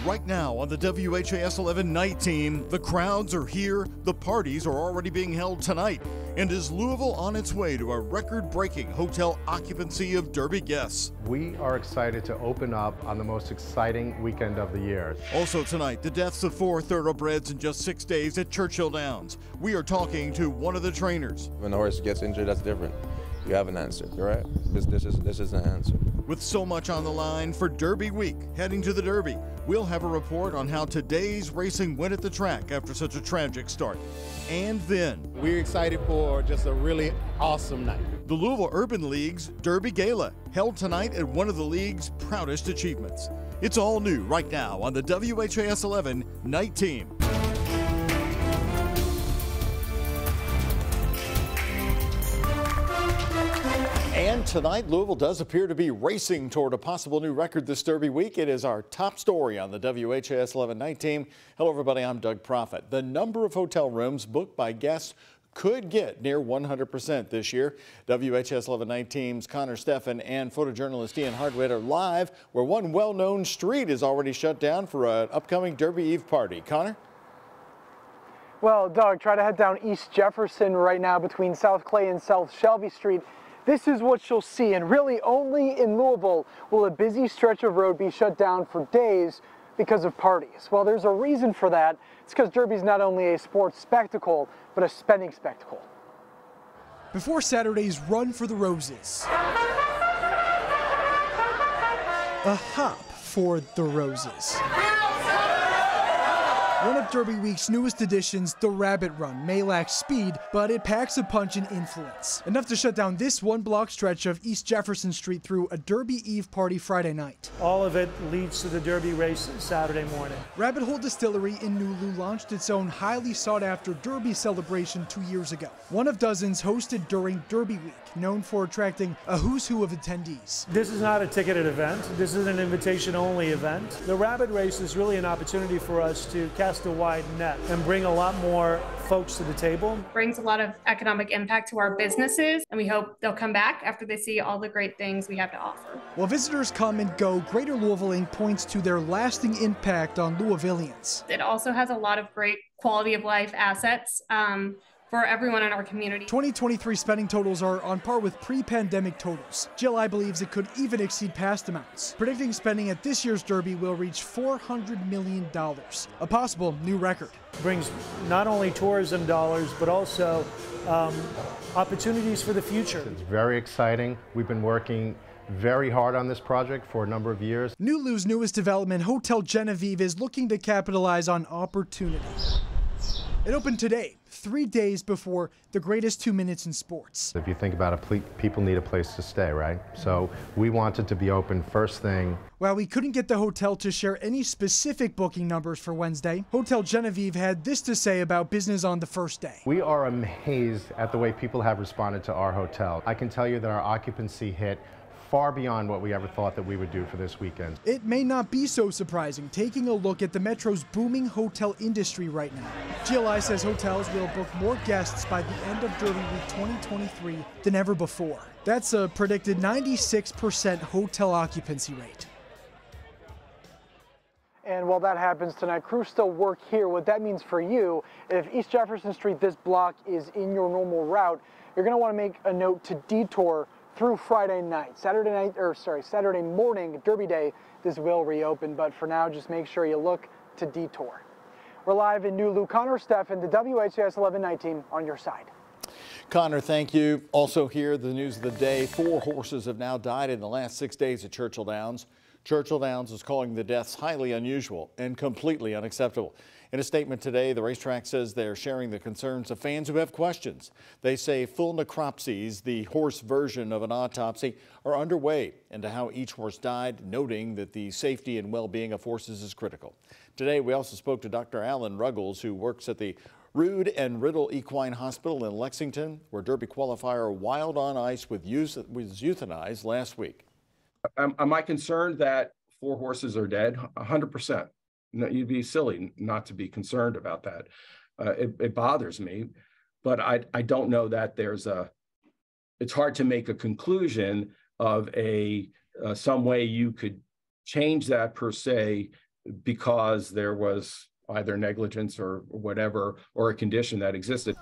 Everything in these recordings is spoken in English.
Right now on the WHAS11 night team, the crowds are here, the parties are already being held tonight, and is Louisville on its way to a record-breaking hotel occupancy of Derby guests? We are excited to open up on the most exciting weekend of the year. Also tonight, the deaths of 4 thoroughbreds in just 6 days at Churchill Downs. We are talking to one of the trainers. When a horse gets injured, that's different. You have an answer, correct? This is an answer. With so much on the line for Derby Week, heading to the Derby, we'll have a report on how today's racing went at the track after such a tragic start. And then, we're excited for just a really awesome night. The Louisville Urban League's Derby Gala, held tonight at one of the league's proudest achievements. It's all new right now on the WHAS11 night team. And tonight, Louisville does appear to be racing toward a possible new record this Derby week. It is our top story on the WHAS11 night team. Hello, everybody. I'm Doug Proffitt. The number of hotel rooms booked by guests could get near 100% this year. WHAS11 night team's Connor Steffen and photojournalist Ian Hardwick are live where one well-known street is already shut down for an upcoming Derby Eve party. Connor? Well, Doug, try to head down East Jefferson right now between South Clay and South Shelby Street. This is what you'll see, and really only in Louisville will a busy stretch of road be shut down for days because of parties. Well, there's a reason for that. It's because Derby's not only a sports spectacle, but a spending spectacle. Before Saturday's Run for the Roses, a hop for the Roses. One of Derby Week's newest additions, the Rabbit Run, may lack speed, but it packs a punch and influence. Enough to shut down this one-block stretch of East Jefferson Street through a Derby Eve party Friday night. All of it leads to the Derby race Saturday morning. Rabbit Hole Distillery in Nulu launched its own highly sought-after Derby celebration 2 years ago. One of dozens hosted during Derby Week, known for attracting a who's who of attendees. This is not a ticketed event. This is an invitation-only event. The Rabbit race is really an opportunity for us to cast a wide net and bring a lot more folks to the table. Brings a lot of economic impact to our businesses, and we hope they'll come back after they see all the great things we have to offer. While visitors come and go, Greater Louisville Inc. points to their lasting impact on Louisvillians. It also has a lot of great quality of life assets for everyone in our community. 2023 spending totals are on par with pre-pandemic totals. GLI believes it could even exceed past amounts, predicting spending at this year's Derby will reach $400 million, a possible new record. Brings not only tourism dollars, but also opportunities for the future. It's very exciting. We've been working very hard on this project for a number of years. New Lou's newest development, Hotel Genevieve, is looking to capitalize on opportunity. It opened today, 3 days before the greatest 2 minutes in sports. If you think about it, people need a place to stay, right? So we wanted to be open first thing. While we couldn't get the hotel to share any specific booking numbers for Wednesday, Hotel Genevieve had this to say about business on the first day. We are amazed at the way people have responded to our hotel. I can tell you that our occupancy hit far beyond what we ever thought that we would do for this weekend. It may not be so surprising taking a look at the Metro's booming hotel industry right now. GLI says hotels will book more guests by the end of Derby Week 2023 than ever before. That's a predicted 96% hotel occupancy rate. And while that happens tonight, crews still work here. What that means for you, if East Jefferson Street, this block, is in your normal route, you're going to want to make a note to detour through Friday night. Saturday morning, Derby Day, this will reopen, but for now, just make sure you look to detour. We're live in Nulu. Connor Steffen, the WHAS11 night team, on your side. Connor, thank you. Also here, the news of the day. 4 horses have now died in the last 6 days at Churchill Downs. Churchill Downs is calling the deaths highly unusual and completely unacceptable. In a statement today, the racetrack says they're sharing the concerns of fans who have questions. They say full necropsies, the horse version of an autopsy, are underway into how each horse died, noting that the safety and well-being of horses is critical. Today, we also spoke to Dr. Alan Ruggles, who works at the Rood and Riddle Equine Hospital in Lexington, where Derby qualifier Wild on Ice was euthanized last week. Am I concerned that 4 horses are dead? 100%. No, you'd be silly not to be concerned about that. It bothers me, but I don't know that it's hard to make a conclusion of some way you could change that per se because there was either negligence or whatever, or a condition that existed.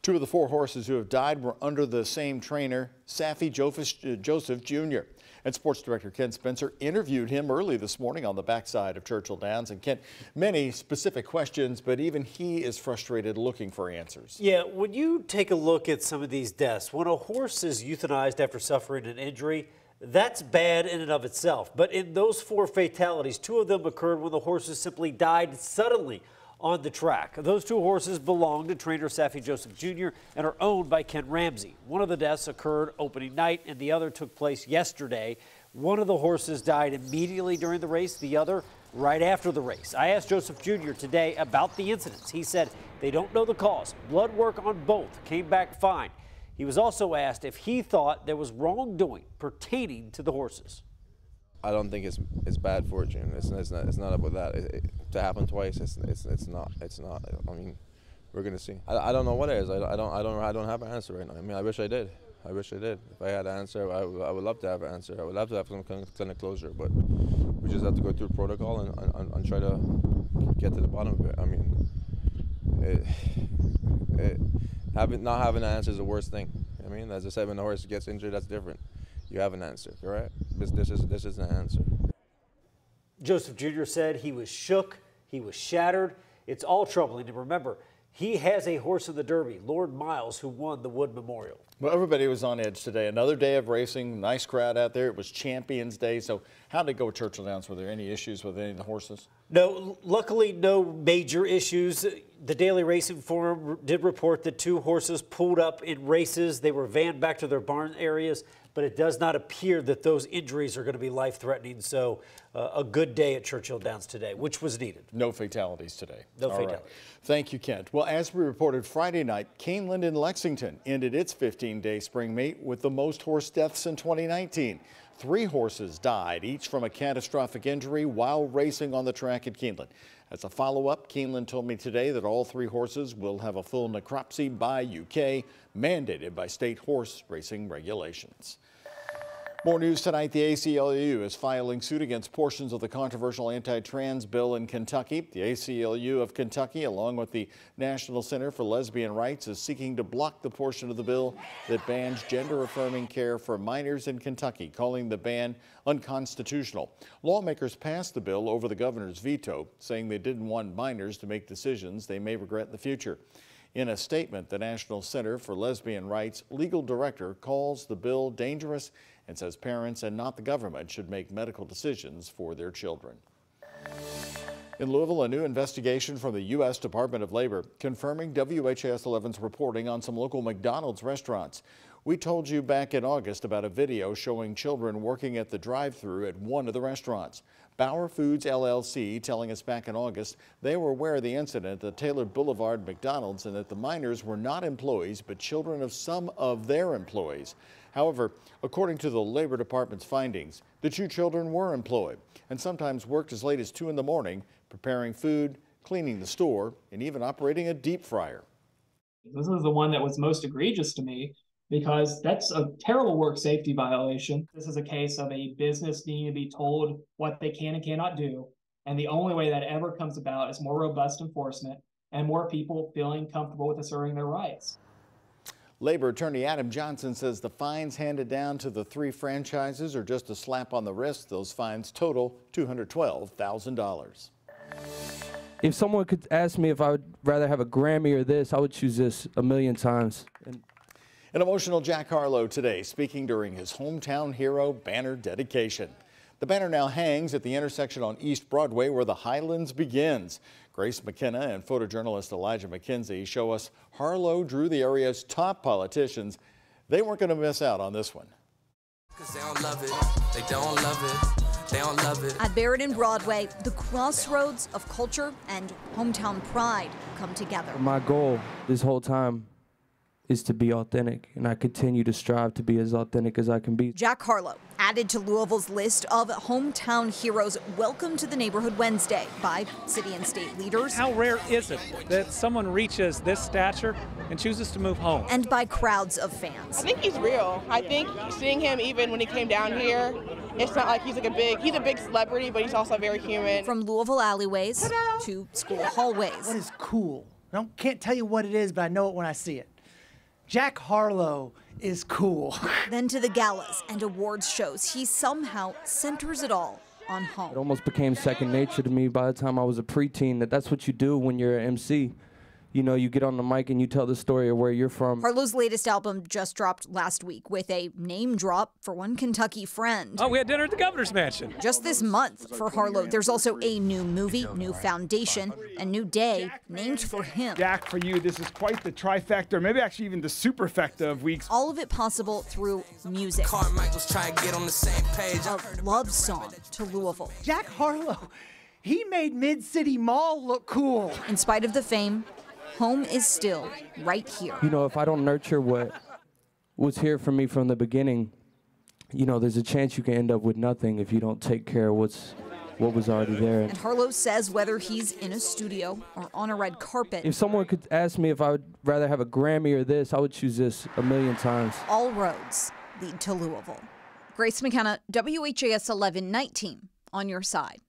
2 of the 4 horses who have died were under the same trainer, Saffie Joseph Jr. And Sports Director Ken Spencer interviewed him early this morning on the backside of Churchill Downs. And Ken, many specific questions, but even he is frustrated looking for answers. Yeah, when you take a look at some of these deaths, when a horse is euthanized after suffering an injury, that's bad in and of itself. But in those 4 fatalities, 2 of them occurred when the horses simply died suddenly on the track. Those 2 horses belong to trainer Saffie Joseph Jr. and are owned by Ken Ramsey. One of the deaths occurred opening night and the other took place yesterday. One of the horses died immediately during the race, the other right after the race. I asked Joseph Jr. today about the incidents. He said they don't know the cause. Blood work on both came back fine. He was also asked if he thought there was wrongdoing pertaining to the horses. I don't think it's bad fortune. It's not about that. To happen twice, it's not. I mean, we're gonna see. I don't know what it is. I don't have an answer right now. I mean, I wish I did. If I had an answer, I would love to have an answer. I would love to have some kind of closure. But we just have to go through protocol and try to get to the bottom of it. I mean, not having an answer is the worst thing. I mean, as I said, when the horse gets injured, that's different. You have an answer, correct? This is an answer. Joseph Jr. said he was shook, he was shattered. It's all troubling. And remember, he has a horse in the Derby, Lord Miles, who won the Wood Memorial. Well, everybody was on edge today. Another day of racing, nice crowd out there. It was Champions Day. So how did it go at Churchill Downs? Were there any issues with any of the horses? No, luckily no major issues. The Daily Racing Forum did report that 2 horses pulled up in races. They were vanned back to their barn areas, but it does not appear that those injuries are going to be life-threatening. So a good day at Churchill Downs today, which was needed. No fatalities today. No fatalities. Right. Thank you, Kent. Well, as we reported Friday night, Keeneland in Lexington ended its 15-day spring meet with the most horse deaths in 2019. 3 horses died, each from a catastrophic injury while racing on the track at Keeneland. As a follow-up, Keeneland told me today that all 3 horses will have a full necropsy by UK, mandated by state horse racing regulations. More news tonight. The ACLU is filing suit against portions of the controversial anti-trans bill in Kentucky. The ACLU of Kentucky, along with the National Center for Lesbian Rights, is seeking to block the portion of the bill that bans gender-affirming care for minors in Kentucky, calling the ban unconstitutional. Lawmakers passed the bill over the governor's veto, saying they didn't want minors to make decisions they may regret in the future. In a statement, the National Center for Lesbian Rights legal director calls the bill dangerous and says parents and not the government should make medical decisions for their children. In Louisville, a new investigation from the U.S. Department of Labor confirming WHAS11's reporting on some local McDonald's restaurants. We told you back in August about a video showing children working at the drive-thru at one of the restaurants. Bauer Foods LLC telling us back in August they were aware of the incident at the Taylor Boulevard McDonald's and that the minors were not employees but children of some of their employees. However, according to the Labor Department's findings, the 2 children were employed and sometimes worked as late as 2 in the morning, preparing food, cleaning the store, and even operating a deep fryer. This is the one that was most egregious to me because that's a terrible work safety violation. This is a case of a business needing to be told what they can and cannot do. And the only way that ever comes about is more robust enforcement and more people feeling comfortable with asserting their rights. Labor attorney Adam Johnson says the fines handed down to the 3 franchises are just a slap on the wrist. Those fines total $212,000. If someone could ask me if I would rather have a Grammy or this, I would choose this a million times. An emotional Jack Harlow today, speaking during his hometown hero banner dedication. The banner now hangs at the intersection on East Broadway where the Highlands begins. Grace McKenna and photojournalist Elijah McKenzie show us Harlow drew the area's top politicians. They weren't going to miss out on this one. 'Cause they don't love it. They don't love it. They don't love it. At Barrett and Broadway, the crossroads of culture and hometown pride come together. My goal this whole time is to be authentic, and I continue to strive to be as authentic as I can be. Jack Harlow, added to Louisville's list of hometown heroes, welcome to the neighborhood Wednesday by city and state leaders. How rare is it that someone reaches this stature and chooses to move home? And by crowds of fans. I think he's real. I think seeing him even when he came down here It's not like he's a big celebrity, but he's also very human. From Louisville alleyways to school hallways. What is cool? Can't tell you what it is, but I know it when I see it. Jack Harlow is cool. Then to the galas and awards shows. He somehow centers it all on home. It almost became second nature to me by the time I was a preteen, that's what you do when you're an MC. You know, you get on the mic and you tell the story of where you're from. Harlow's latest album just dropped last week with a name drop for one Kentucky friend. Oh, we had dinner at the governor's mansion. Just this month for Harlow, there's also a new movie, new foundation, a new day named for him. Jack, for you, this is quite the trifecta, or maybe actually even the superfecta of weeks. All of it possible through music. Carmichael's trying to get on the same page. A love song to Louisville. Jack Harlow, he made Mid-City Mall look cool. In spite of the fame, home is still right here. You know, if I don't nurture what was here for me from the beginning, you know, there's a chance you can end up with nothing if you don't take care of what was already there. And Harlow says whether he's in a studio or on a red carpet, if someone could ask me if I would rather have a Grammy or this, I would choose this a million times. All roads lead to Louisville. Grace McKenna, WHAS 11 Night Team, on your side.